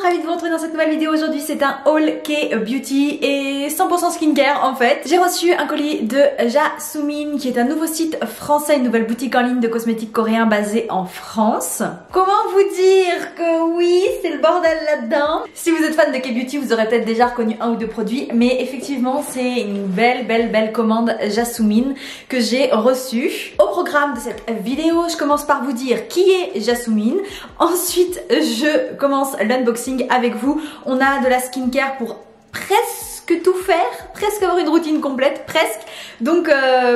ravie de vous retrouver dans cette nouvelle vidéo. Aujourd'hui c'est un haul K-beauty et 100% skincare en fait. J'ai reçu un colis de Jasmine qui est un nouveau site français, une nouvelle boutique en ligne de cosmétiques coréens basée en France. Comment vous dire que oui, c'est le bordel là-dedans. Si vous êtes fan de K-beauty, vous aurez peut-être déjà reconnu un ou deux produits, mais effectivement c'est une belle commande Jasmine que j'ai reçue. Au programme de cette vidéo, je commence par vous dire qui est Jasmine. Ensuite, je commence l'unboxing avec vous. On a de la skincare pour presque tout faire, presque avoir une routine complète, presque. Donc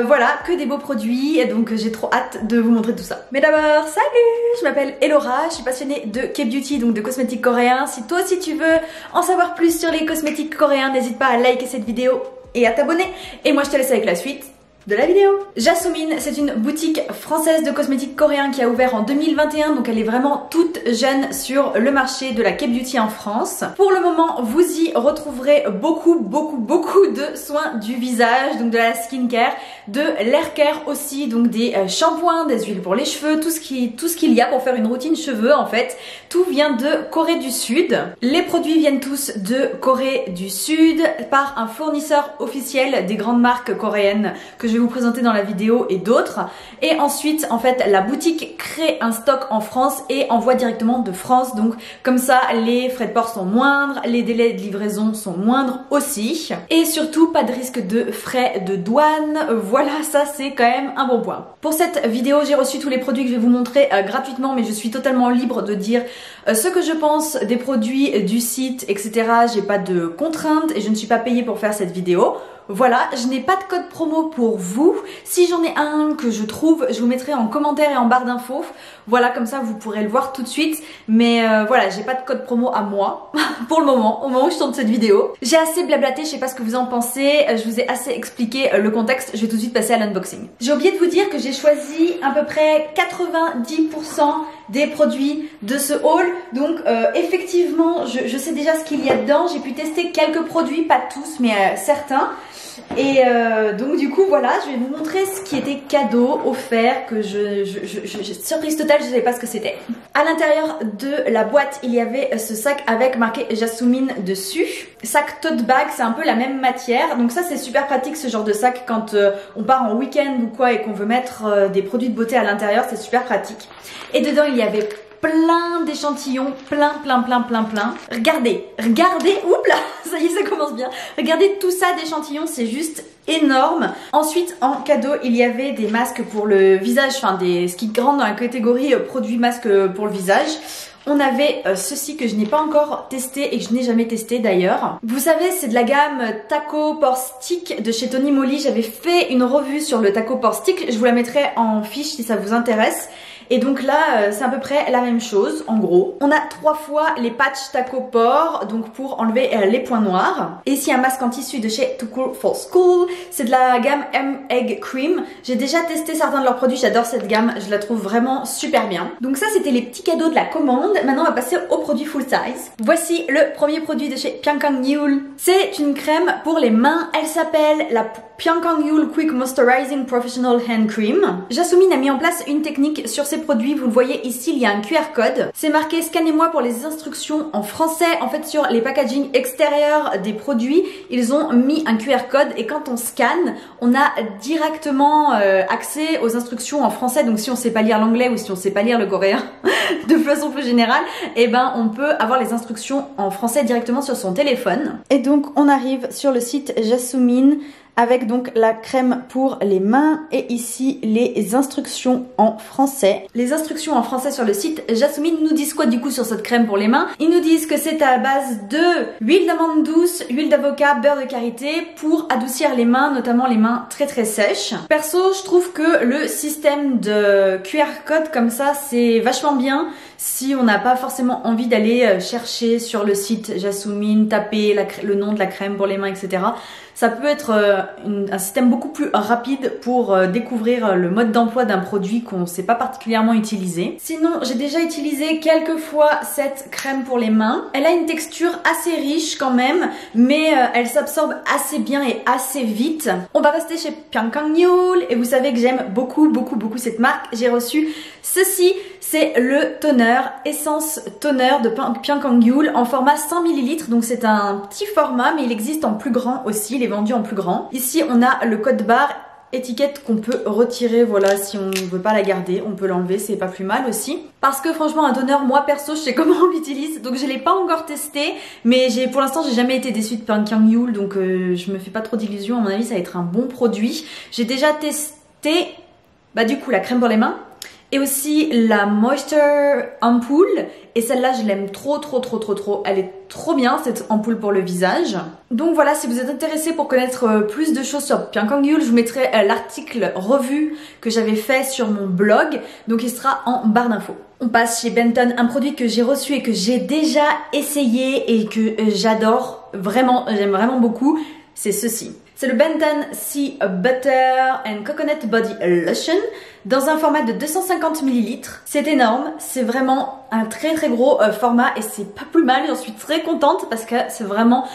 voilà, que des beaux produits, donc j'ai trop hâte de vous montrer tout ça. Mais d'abord, salut, je m'appelle Elora, je suis passionnée de K-beauty, donc de cosmétiques coréens. Si toi aussi tu veux en savoir plus sur les cosmétiques coréens, n'hésite pas à liker cette vidéo et à t'abonner. Et moi je te laisse avec la suite de la vidéo. Jasmine, c'est une boutique française de cosmétiques coréens qui a ouvert en 2021, donc elle est vraiment toute jeune sur le marché de la K-beauty en France. Pour le moment, vous y retrouverez beaucoup de soins du visage, donc de la skincare, de l'air care aussi, donc des shampoings, des huiles pour les cheveux, tout ce qu'il y a pour faire une routine cheveux en fait. Tout vient de Corée du Sud. Les produits viennent tous de Corée du Sud par un fournisseur officiel des grandes marques coréennes que je vais vous présenter dans la vidéo et d'autres. Et ensuite en fait la boutique crée un stock en France et envoie directement de France, donc comme ça les frais de port sont moindres, les délais de livraison sont moindres aussi et surtout pas de risque de frais de douane. Voilà, ça c'est quand même un bon point. Pour cette vidéo j'ai reçu tous les produits que je vais vous montrer gratuitement, mais je suis totalement libre de dire ce que je pense des produits du site, etc. J'ai pas de contraintes et je ne suis pas payée pour faire cette vidéo. Voilà, je n'ai pas de code promo pour vous. Si j'en ai un que je trouve, je vous mettrai en commentaire et en barre d'infos. Voilà, comme ça vous pourrez le voir tout de suite. Mais voilà, j'ai pas de code promo à moi pour le moment, au moment où je tourne cette vidéo. J'ai assez blablaté, je sais pas ce que vous en pensez. Je vous ai assez expliqué le contexte. Je vais tout de suite passer à l'unboxing. J'ai oublié de vous dire que j'ai choisi à peu près 90% des produits de ce haul. Donc effectivement, je sais déjà ce qu'il y a dedans. J'ai pu tester quelques produits, pas tous, mais certains. Et donc du coup voilà, je vais vous montrer ce qui était cadeau, offert, que surprise totale, je ne savais pas ce que c'était. À l'intérieur de la boîte, il y avait ce sac avec marqué Jasmine dessus. Sac tote bag, c'est un peu la même matière. Donc ça c'est super pratique ce genre de sac quand on part en week-end ou quoi et qu'on veut mettre des produits de beauté à l'intérieur, c'est super pratique. Et dedans il y avait plein d'échantillons, plein. Regardez, oups là, ça y est, ça commence bien. Regardez tout ça d'échantillons, c'est juste énorme. Ensuite, en cadeau, il y avait des masques pour le visage, enfin ce qui rentre dans la catégorie produits masques pour le visage. On avait ceci que je n'ai pas encore testé et que je n'ai jamais testé d'ailleurs. Vous savez, c'est de la gamme Taco Pore Stick de chez Tony Moly. J'avais fait une revue sur le Taco Pore Stick, je vous la mettrai en fiche si ça vous intéresse. Et donc là, c'est à peu près la même chose, en gros. On a 3 fois les patchs Taco Pore, donc pour enlever les points noirs. Et ici, un masque en tissu de chez Too Cool for School. C'est de la gamme M-Egg Cream. J'ai déjà testé certains de leurs produits, j'adore cette gamme. Je la trouve vraiment super bien. Donc ça, c'était les petits cadeaux de la commande. Maintenant, on va passer aux produits full size. Voici le premier produit de chez Pyongyang. C'est une crème pour les mains. Elle s'appelle la Pyongyang Quick Moisturizing Professional Hand Cream. Jasmine a mis en place une technique sur ces produits. Vous le voyez ici, il y a un QR code. C'est marqué scannez-moi pour les instructions en français. En fait, sur les packaging extérieurs des produits, ils ont mis un QR code et quand on scanne, on a directement accès aux instructions en français. Donc si on sait pas lire l'anglais ou si on sait pas lire le coréen de façon plus générale, et ben on peut avoir les instructions en français directement sur son téléphone. Et donc on arrive sur le site Jasmine avec donc la crème pour les mains et ici les instructions en français. Les instructions en français sur le site Jasmine nous disent quoi du coup sur cette crème pour les mains? Ils nous disent que c'est à base de huile d'amande douce, huile d'avocat, beurre de karité pour adoucir les mains, notamment les mains très sèches. Perso, je trouve que le système de QR code comme ça, c'est vachement bien si on n'a pas forcément envie d'aller chercher sur le site Jasmine, taper le nom de la crème pour les mains, etc. Ça peut être un système beaucoup plus rapide pour découvrir le mode d'emploi d'un produit qu'on ne sait pas particulièrement utiliser. Sinon, j'ai déjà utilisé quelques fois cette crème pour les mains. Elle a une texture assez riche quand même, mais elle s'absorbe assez bien et assez vite. On va rester chez Pyongyang et vous savez que j'aime beaucoup cette marque. J'ai reçu ceci. c'est le toner, Essence Toner de Piankangul en format 100 ml. Donc c'est un petit format mais il existe en plus grand aussi, il est vendu en plus grand. Ici on a le code barre, étiquette qu'on peut retirer, voilà, si on ne veut pas la garder, on peut l'enlever, c'est pas plus mal aussi. Parce que franchement un toner, moi perso je sais comment on l'utilise, donc je l'ai pas encore testé, mais pour l'instant j'ai jamais été déçue de Piankangul, donc je me fais pas trop d'illusions, à mon avis ça va être un bon produit. J'ai déjà testé, bah du coup la crème pour les mains, et aussi la Moisture ampoule, et celle-là je l'aime trop, elle est trop bien cette ampoule pour le visage. Donc voilà, si vous êtes intéressé pour connaître plus de choses sur Piankangul, je vous mettrai l'article revue que j'avais fait sur mon blog, donc il sera en barre d'infos. On passe chez Benton, un produit que j'ai reçu et que j'ai déjà essayé et que j'adore, vraiment, j'aime vraiment beaucoup, c'est ceci. C'est le Benton Sea Butter and Coconut Body Lotion dans un format de 250 ml. C'est énorme, c'est vraiment un très gros format et c'est pas plus mal, j'en suis très contente parce que c'est vraiment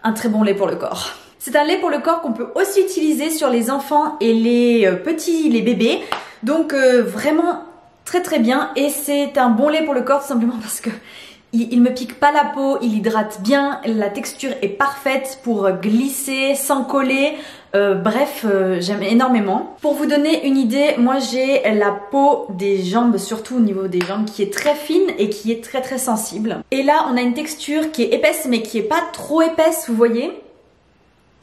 un très bon lait pour le corps. C'est un lait pour le corps qu'on peut aussi utiliser sur les enfants et les bébés. Donc vraiment très bien, et c'est un bon lait pour le corps tout simplement parce que il me pique pas la peau, il hydrate bien, la texture est parfaite pour glisser sans coller, bref, j'aime énormément. Pour vous donner une idée, moi j'ai la peau des jambes, surtout au niveau des jambes, qui est très fine et qui est très sensible. Et là on a une texture qui est épaisse mais qui est pas trop épaisse, vous voyez.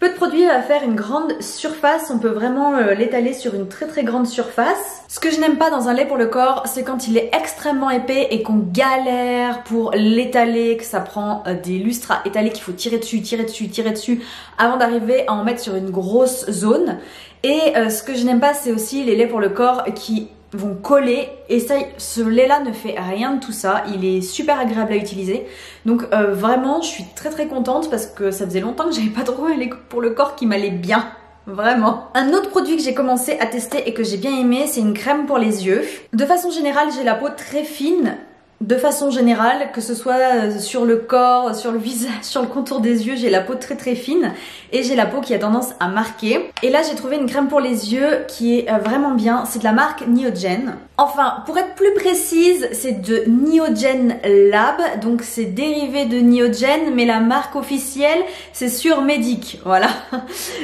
Peu de produits va faire une grande surface, on peut vraiment l'étaler sur une très grande surface. Ce que je n'aime pas dans un lait pour le corps, c'est quand il est extrêmement épais et qu'on galère pour l'étaler, que ça prend des lustres à étaler, qu'il faut tirer dessus avant d'arriver à en mettre sur une grosse zone. Et ce que je n'aime pas, c'est aussi les laits pour le corps qui vont coller, et ça, ce lait là ne fait rien de tout ça, il est super agréable à utiliser. Donc vraiment je suis très contente parce que ça faisait longtemps que j'avais pas trouvé un lait pour le corps qui m'allait bien, vraiment. Un autre produit que j'ai commencé à tester et que j'ai bien aimé, c'est une crème pour les yeux. De façon générale j'ai la peau très fine, de façon générale, que ce soit sur le corps, sur le visage, sur le contour des yeux, j'ai la peau très fine et j'ai la peau qui a tendance à marquer. Et là j'ai trouvé une crème pour les yeux qui est vraiment bien, c'est de la marque Neogen. Enfin, pour être plus précise, c'est de Neogen Lab, donc c'est dérivé de Neogen, mais la marque officielle c'est Surmedic, voilà.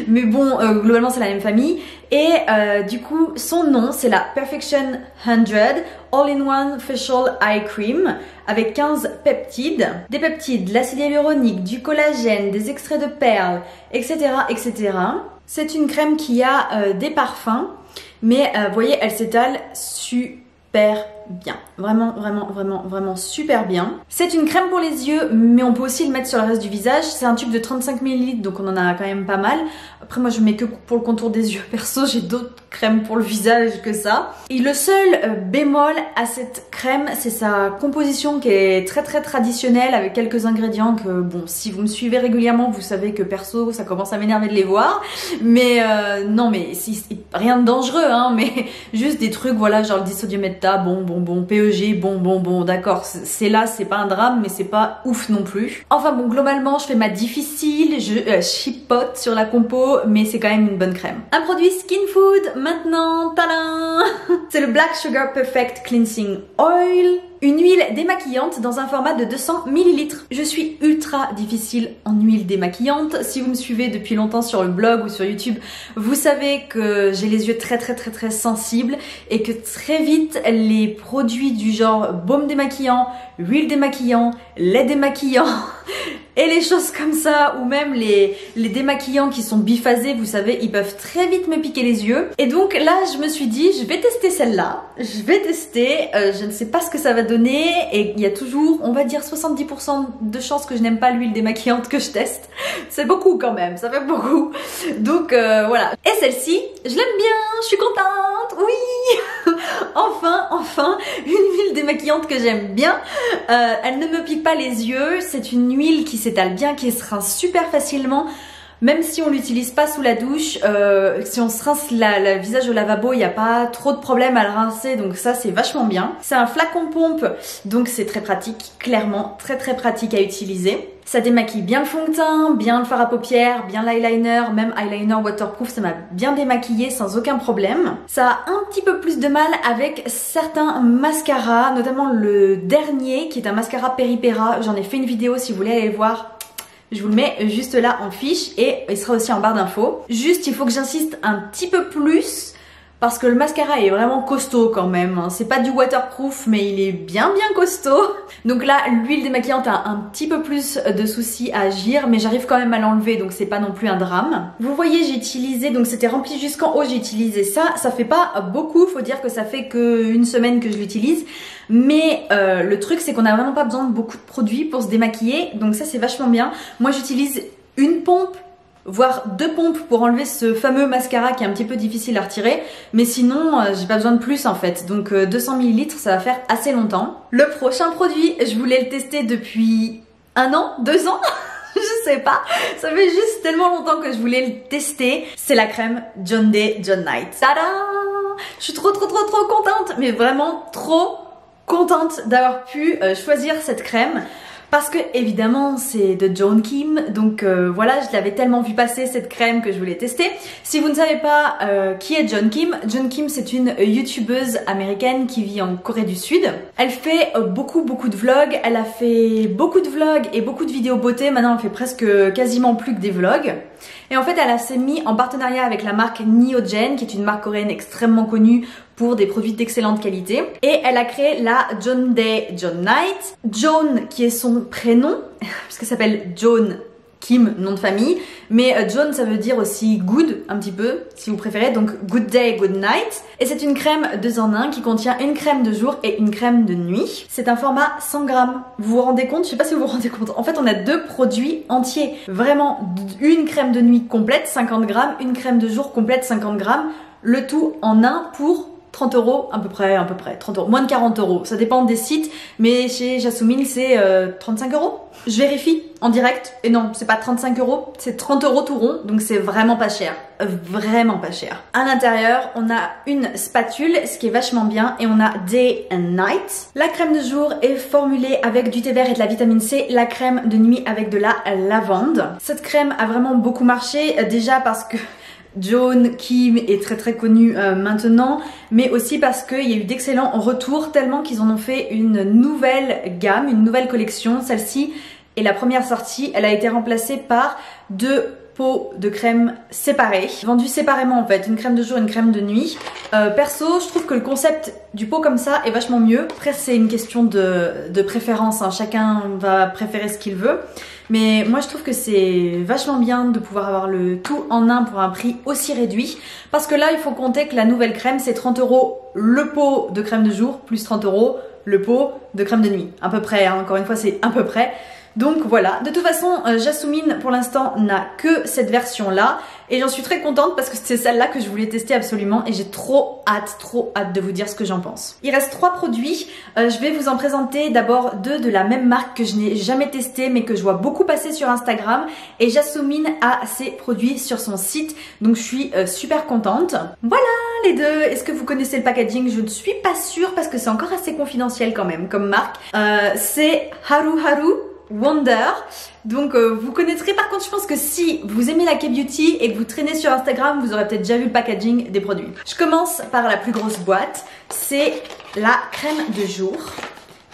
Mais bon, globalement c'est la même famille. Et du coup, son nom c'est la Perfection 100 All-in-One Facial Eye Cream avec 15 peptides. Des peptides, de l'acide hyaluronique, du collagène, des extraits de perles, etc. C'est une crème qui a des parfums, mais vous voyez, elle s'étale super bien. Vraiment super bien. C'est une crème pour les yeux, mais on peut aussi le mettre sur le reste du visage. C'est un tube de 35 ml, donc on en a quand même pas mal. Après moi je mets que pour le contour des yeux. Perso, j'ai d'autres crèmes pour le visage que ça. Et le seul bémol à cette crème, c'est sa composition qui est très traditionnelle avec quelques ingrédients que, bon, si vous me suivez régulièrement, vous savez que perso, ça commence à m'énerver de les voir. Mais non, mais rien de dangereux, hein, mais juste des trucs, voilà, genre le disodiumèta, bon, PEG, bon, d'accord, c'est là, c'est pas un drame, mais c'est pas ouf non plus. Enfin bon, globalement, je fais ma difficile, je chipote sur la compo, mais c'est quand même une bonne crème. Un produit Skin Food, maintenant, tadam! C'est le Black Sugar Perfect Cleansing Oil. Une huile démaquillante dans un format de 200 ml. Je suis ultra difficile en huile démaquillante. Si vous me suivez depuis longtemps sur le blog ou sur YouTube, vous savez que j'ai les yeux très sensibles et que très vite les produits du genre baume démaquillant, huile démaquillant, lait démaquillant et les choses comme ça, ou même les démaquillants qui sont biphasés, vous savez, ils peuvent très vite me piquer les yeux. Et donc là, je me suis dit, je vais tester celle-là. Je ne sais pas ce que ça va donner. Et il y a toujours, on va dire, 70% de chances que je n'aime pas l'huile démaquillante que je teste. C'est beaucoup quand même, ça fait beaucoup. Donc voilà. Et celle-ci, je l'aime bien, je suis contente, oui. Enfin, une huile démaquillante que j'aime bien. Elle ne me pique pas les yeux, c'est une huile qui s'étale bien, qui se rince super facilement. Même si on l'utilise pas sous la douche, si on se rince le visage au lavabo, il n'y a pas trop de problème à le rincer, donc ça c'est vachement bien. C'est un flacon pompe, donc c'est très pratique, clairement très pratique à utiliser. Ça démaquille bien le fond de teint, bien le fard à paupières, bien l'eyeliner, même eyeliner waterproof, ça m'a bien démaquillé sans aucun problème. Ça a un petit peu plus de mal avec certains mascaras, notamment le dernier qui est un mascara Peripera. J'en ai fait une vidéo si vous voulez aller le voir. Je vous le mets juste là en fiche et il sera aussi en barre d'infos. Juste, il faut que j'insiste un petit peu plus parce que le mascara est vraiment costaud quand même. C'est pas du waterproof mais il est bien costaud. Donc là, l'huile démaquillante a un petit peu plus de soucis à agir mais j'arrive quand même à l'enlever donc c'est pas non plus un drame. Vous voyez, j'ai utilisé, donc c'était rempli jusqu'en haut, j'ai utilisé ça. Ça fait pas beaucoup, faut dire que ça fait qu'une semaine que je l'utilise. Mais le truc c'est qu'on a vraiment pas besoin de beaucoup de produits pour se démaquiller. Donc ça c'est vachement bien. Moi j'utilise une pompe, voire 2 pompes pour enlever ce fameux mascara qui est un petit peu difficile à retirer, mais sinon j'ai pas besoin de plus en fait, donc 200 ml ça va faire assez longtemps. Le prochain produit, je voulais le tester depuis 1 an, 2 ans je sais pas, ça fait juste tellement longtemps que je voulais le tester. C'est la crème John Day John Night. Tada! Je suis trop contente, mais vraiment trop contente d'avoir pu choisir cette crème. Parce que évidemment c'est de John Kim, donc voilà, je l'avais tellement vu passer cette crème que je voulais tester. Si vous ne savez pas qui est John Kim c'est une youtubeuse américaine qui vit en Corée du Sud. Elle fait beaucoup de vlogs, elle a fait beaucoup de vlogs et beaucoup de vidéos beauté, maintenant elle fait presque quasiment plus que des vlogs. Et en fait elle s'est mis en partenariat avec la marque Neogen, qui est une marque coréenne extrêmement connue pour des produits d'excellente qualité. Et elle a créé la John Day John Night. John qui est son prénom, puisqu'elle s'appelle John Kim, nom de famille. Mais John ça veut dire aussi good, un petit peu, si vous préférez. Donc good day, good night. Et c'est une crème 2 en 1 qui contient une crème de jour et une crème de nuit. C'est un format 100 grammes. Vous vous rendez compte? Je sais pas si vous vous rendez compte. En fait on a 2 produits entiers. Vraiment une crème de nuit complète, 50 grammes. Une crème de jour complète, 50 grammes. Le tout en un pour 30 € à peu près, 30 €, moins de 40 €, ça dépend des sites, mais chez Jasmine c'est 35 €. Je vérifie en direct, et non, c'est pas 35 €, c'est 30 € tout rond, donc c'est vraiment pas cher, vraiment pas cher. À l'intérieur, on a une spatule, ce qui est vachement bien, et on a Day and Night. La crème de jour est formulée avec du thé vert et de la vitamine C, la crème de nuit avec de la lavande. Cette crème a vraiment beaucoup marché, déjà parce que John Kim est très connu maintenant, mais aussi parce qu'il y a eu d'excellents retours, tellement qu'ils en ont fait une nouvelle gamme, une nouvelle collection. Celle-ci est la première sortie, elle a été remplacée par 2 pots de crème séparés, vendus séparément en fait, une crème de jour et une crème de nuit. Perso, je trouve que le concept du pot comme ça est vachement mieux. Après c'est une question de préférence, hein. Chacun va préférer ce qu'il veut. Mais moi je trouve que c'est vachement bien de pouvoir avoir le tout en un pour un prix aussi réduit. Parce que là il faut compter que la nouvelle crème c'est 30 € le pot de crème de jour plus 30 € le pot de crème de nuit. À peu près, hein. Encore une fois c'est à peu près. Donc voilà, de toute façon Jasmine pour l'instant n'a que cette version là et j'en suis très contente parce que c'est celle-là que je voulais tester absolument et j'ai trop hâte de vous dire ce que j'en pense. Il reste 3 produits, je vais vous en présenter d'abord 2 de la même marque que je n'ai jamais testé mais que je vois beaucoup passer sur Instagram, et Jasmine a ces produits sur son site, donc je suis super contente. Voilà les 2, est-ce que vous connaissez le packaging? Je ne suis pas sûre parce que c'est encore assez confidentiel quand même comme marque. C'est Haru Haru Wonder, donc vous connaîtrez. Par contre je pense que si vous aimez la K-beauty et que vous traînez sur Instagram, vous aurez peut-être déjà vu le packaging des produits. Je commence par la plus grosse boîte, c'est la crème de jour.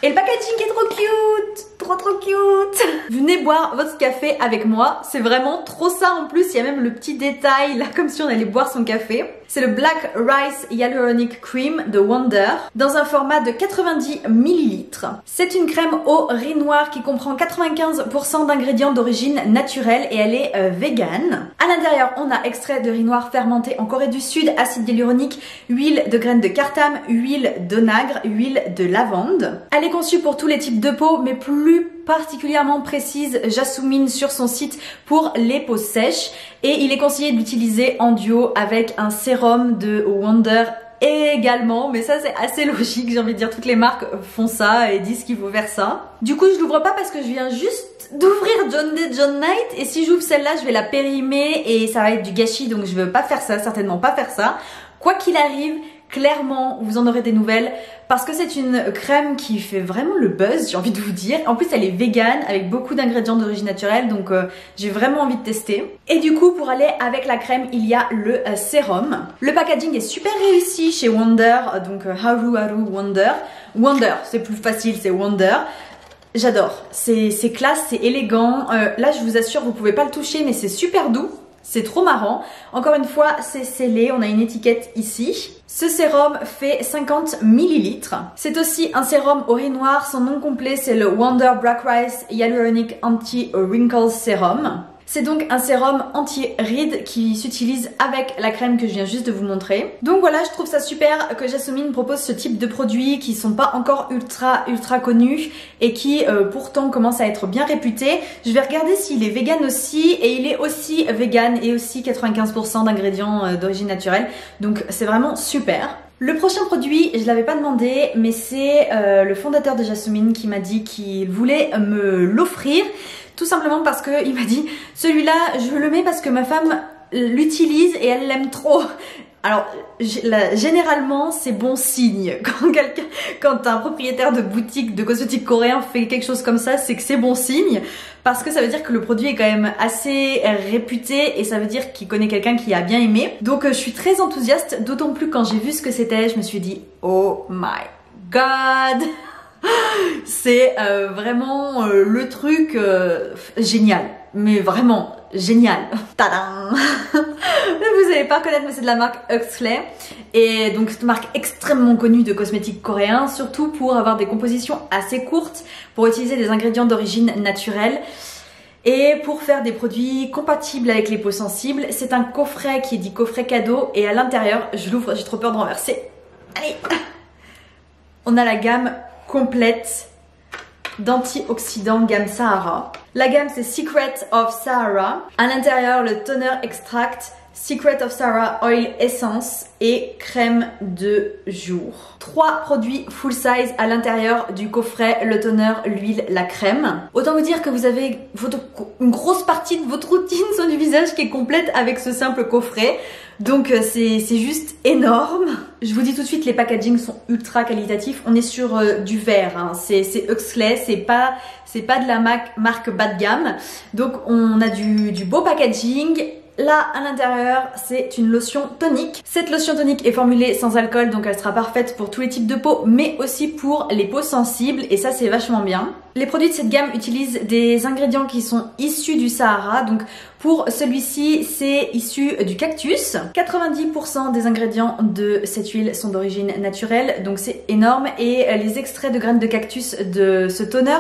Et le packaging est trop cute, trop cute. Venez boire votre café avec moi, c'est vraiment trop ça. En plus il y a même le petit détail là comme si on allait boire son café. C'est le Black Rice Hyaluronic Cream de Wonder dans un format de 90 ml. C'est une crème au riz noir qui comprend 95% d'ingrédients d'origine naturelle et elle est vegan. À l'intérieur on a extrait de riz noir fermenté en Corée du Sud, acide hyaluronique, huile de graines de cartam, huile d'onagre, huile de lavande. Elle est conçue pour tous les types de peau mais plus particulièrement précise Jasmine sur son site pour les peaux sèches, et il est conseillé de l'utiliser en duo avec un sérum de Wonder également, mais ça c'est assez logique, j'ai envie de dire, toutes les marques font ça et disent qu'il faut faire ça. Du coup je l'ouvre pas parce que je viens juste juste d'ouvrir John Day, John Night, et si j'ouvre celle-là, je vais la périmer et ça va être du gâchis, donc je veux pas faire ça, certainement pas faire ça. Quoi qu'il arrive, clairement, vous en aurez des nouvelles parce que c'est une crème qui fait vraiment le buzz, j'ai envie de vous dire. En plus, elle est vegan avec beaucoup d'ingrédients d'origine naturelle, donc j'ai vraiment envie de tester. Et du coup, pour aller avec la crème, il y a le sérum. Le packaging est super réussi chez Wonder, donc Haru Haru Wonder. Wonder, c'est plus facile, c'est Wonder. J'adore, c'est classe, c'est élégant. Là, je vous assure, vous pouvez pas le toucher, mais c'est super doux. C'est trop marrant. Encore une fois, c'est scellé. On a une étiquette ici. Ce sérum fait 50 ml. C'est aussi un sérum au riz noir. Son nom complet, c'est le Wonder Black Rice Hyaluronic Anti-Wrinkle Serum. C'est donc un sérum anti-rides qui s'utilise avec la crème que je viens juste de vous montrer. Donc voilà, je trouve ça super que Jasmine propose ce type de produits qui sont pas encore ultra connus et qui pourtant commencent à être bien réputés. Je vais regarder s'il est vegan aussi, et il est aussi vegan et aussi 95% d'ingrédients d'origine naturelle. Donc c'est vraiment super. Le prochain produit, je l'avais pas demandé, mais c'est le fondateur de Jasmine qui m'a dit qu'il voulait me l'offrir. Tout simplement parce qu'il m'a dit, celui-là, je le mets parce que ma femme l'utilise et elle l'aime trop. Alors, généralement, c'est bon signe. Quand un propriétaire de boutique de cosmétiques coréens fait quelque chose comme ça, c'est que c'est bon signe. Parce que ça veut dire que le produit est quand même assez réputé et ça veut dire qu'il connaît quelqu'un qui a bien aimé. Donc, je suis très enthousiaste, d'autant plus quand j'ai vu ce que c'était, je me suis dit, oh my god! C'est vraiment le truc génial, mais vraiment génial. Tadam. Vous n'allez pas reconnaître, mais c'est de la marque Huxley, et donc c'est une marque extrêmement connue de cosmétiques coréens, surtout pour avoir des compositions assez courtes, pour utiliser des ingrédients d'origine naturelle et pour faire des produits compatibles avec les peaux sensibles. C'est un coffret qui est dit coffret cadeau, et à l'intérieur, je l'ouvre, j'ai trop peur de renverser. Allez, on a la gamme complète d'antioxydants gamme Sahara. La gamme, c'est Secret of Sahara. À l'intérieur, le toner extract, Secret of Sahara Oil Essence et crème de jour. 3 produits full size à l'intérieur du coffret, le toner, l'huile, la crème. Autant vous dire que vous avez une grosse partie de votre routine sur du visage qui est complète avec ce simple coffret. Donc c'est juste énorme. Je vous dis tout de suite, les packagings sont ultra qualitatifs. On est sur du verre, hein. C'est Huxley, c'est pas de la marque bas de gamme. Donc on a du beau packaging. Là, à l'intérieur, c'est une lotion tonique. Cette lotion tonique est formulée sans alcool, donc elle sera parfaite pour tous les types de peau, mais aussi pour les peaux sensibles, et ça, c'est vachement bien. Les produits de cette gamme utilisent des ingrédients qui sont issus du Sahara, donc pour celui-ci, c'est issu du cactus. 90% des ingrédients de cette huile sont d'origine naturelle, donc c'est énorme, et les extraits de graines de cactus de ce toner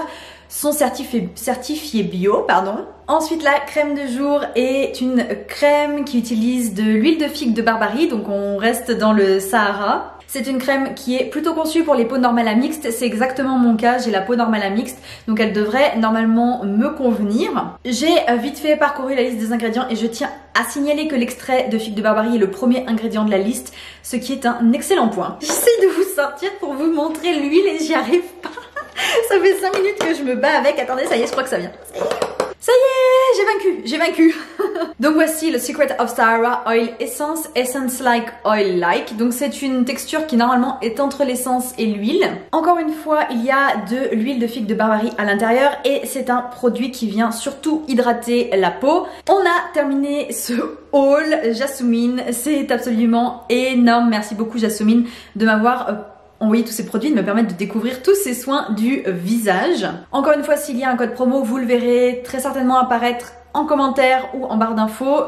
sont certifiés bio, pardon. Ensuite, la crème de jour est une crème qui utilise de l'huile de figue de Barbarie, donc on reste dans le Sahara. C'est une crème qui est plutôt conçue pour les peaux normales à mixtes, c'est exactement mon cas, j'ai la peau normale à mixte, donc elle devrait normalement me convenir. J'ai vite fait parcouru la liste des ingrédients et je tiens à signaler que l'extrait de figue de Barbarie est le premier ingrédient de la liste, ce qui est un excellent point. J'essaie de vous sortir pour vous montrer l'huile et j'y arrive pas. Ça fait 5 minutes que je me bats avec. Attendez, ça y est, je crois que ça vient. Ça y est, j'ai vaincu. Donc voici le Secret of Sahara Oil Essence, Essence Like Oil Like. Donc c'est une texture qui normalement est entre l'essence et l'huile. Encore une fois, il y a de l'huile de figue de Barbarie à l'intérieur et c'est un produit qui vient surtout hydrater la peau. On a terminé ce haul Jasmine, c'est absolument énorme. Merci beaucoup Jasmine de m'avoir envoyer tous ces produits, de me permettre de découvrir tous ces soins du visage. Encore une fois, s'il y a un code promo, vous le verrez très certainement apparaître en commentaire ou en barre d'infos.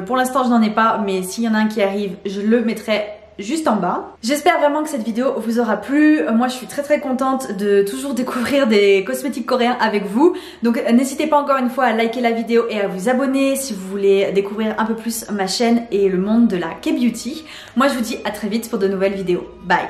Pour l'instant, je n'en ai pas, mais s'il y en a un qui arrive, je le mettrai juste en bas. J'espère vraiment que cette vidéo vous aura plu. Moi, je suis très contente de toujours découvrir des cosmétiques coréens avec vous. Donc, n'hésitez pas encore une fois à liker la vidéo et à vous abonner si vous voulez découvrir un peu plus ma chaîne et le monde de la K-Beauty. Moi, je vous dis à très vite pour de nouvelles vidéos. Bye!